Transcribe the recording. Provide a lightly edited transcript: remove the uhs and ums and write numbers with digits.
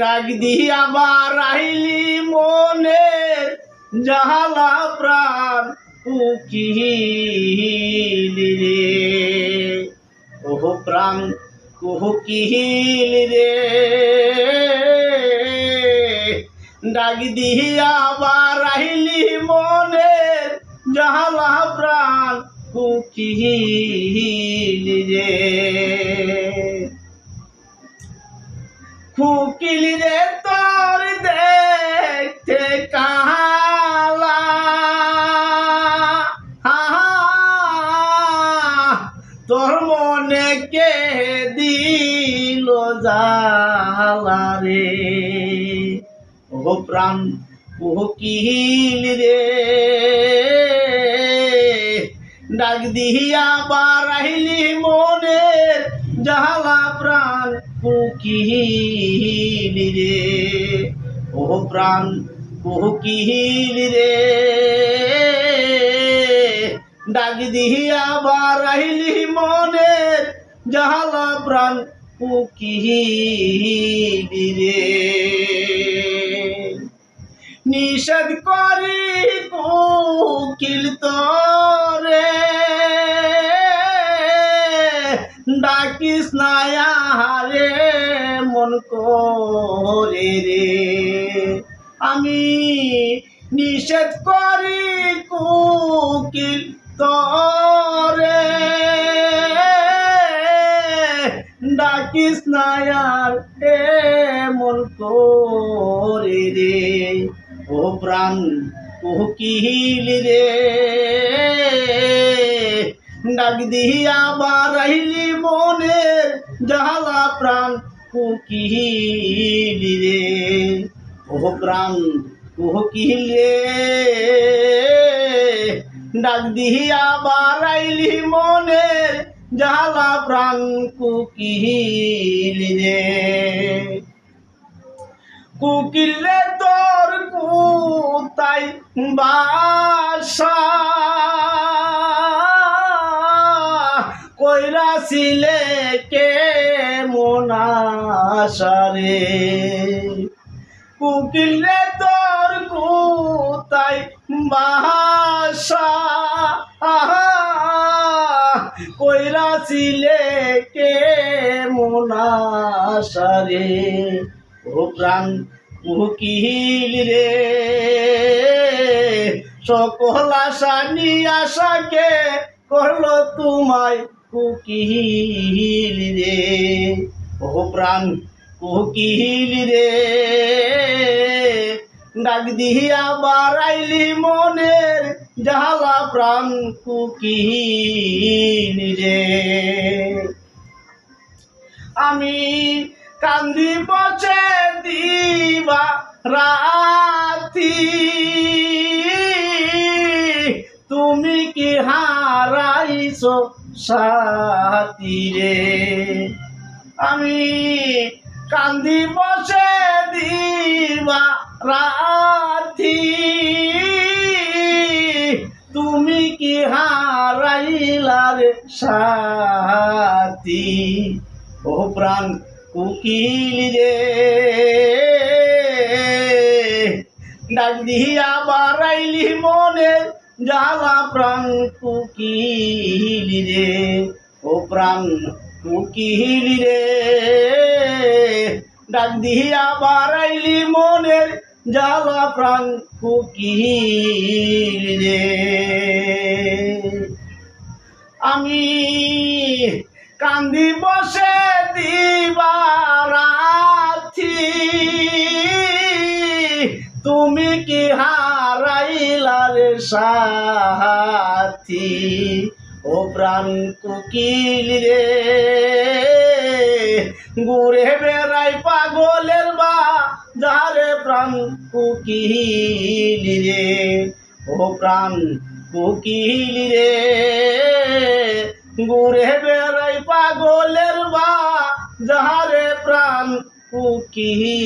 ডাক দিয়া বারাইলি মনের জাহালা প্রাণ কুকিলি রে, ওহ প্রাণ কুকিলি রে। ডাক দিয়া বারাইলি মনের জাহালা প্রাণ কুকিলি রে। কুকিলি রে তোর দেখতে কালা, তোর মনে কে দিল জালা রে, ও প্রাণ কুকিলি রে। ডাক দিয়া বারাইলি মনের জাহালা প্রাণ কুকিলি রে, ও প্রাণ কুকিলি রে। ডাক দিয়া বারাইলি মনের জাহালা প্রাণ কুকিলি রে। নিষেধ করি কুকিল তোরে ডাকিস না রে মন করে রে। আমি নিষেধ করি কুকিল তোরে ডাকিস না রে মন করে রে, ও প্রাণ কুকিলি রে। ডাক দিয়া বারাইলি মনের জাহালা প্রাণ কুকিলি রে, ও প্রাণ কুকিলি রে। ডাক দিয়া বারাইলি মনের জাহালা প্রাণ কুকিলি রে। কুকিল রে তোর কোথায় বাসা, কইরাছিলে কে মনাশা রে। কুকিল রে তোর কোথায় বাসা, কইরাছিলে কে মনাশা রে, ও প্রাণ কুকিলি রে। সকল আশা নিয়াশাকে করলো তোমায় কুকিলি রে, ও প্রাণ কুকিলি রে। ডাক দিয়া বারাইলি মনের জাহালা প্রাণ কুকিলি রে। আমি কান্দি বসে দিবা রাতি, তুমি কি হারাইছো সাথী রে। আমি কান্দি বসে দিবা রাতি, তুমি কি হারাইলা রে সাথী, ও প্রাণ কুকিলি রে। ডাক দিয়া বারাইলি মনের জাহালা প্রাণ কুকিলি রে, ও প্রাণ কুকিলি রে। ডাক দিয়া বারাইলি মনের জাহালা প্রাণ কুকিলি রে। আমি কান্দি বসে দিবা রাতি, তুমি কি হারাইলা রে সাথী, ও প্রাণ কুকিলি রে। ঘুরে বেড়াই পাগলের বা যারে প্রাণ কুকিলি রে, ও প্রাণ কুকিলি রে। ঘুরে বেড়াই পাগলের বা যারে প্রাণ কুকিলি